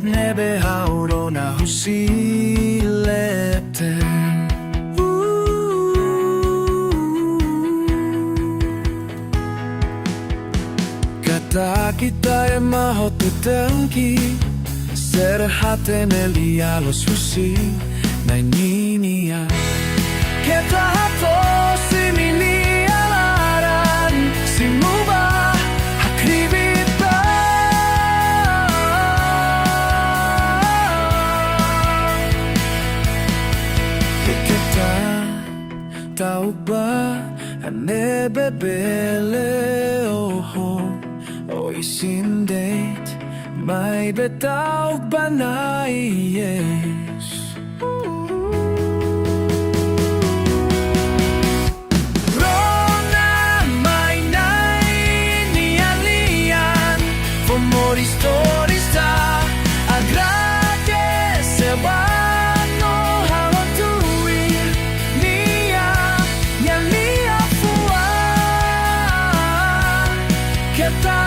nebe Rona husilete. Kata kita yang maho tutengki serhaten elialos husi naninia. Kita hato simini alaran simubah hakribita. Kita tahu ba ane bebele oho o isindate may betaw ba na yes. Stories ta agrade se vano halotui nia fua keta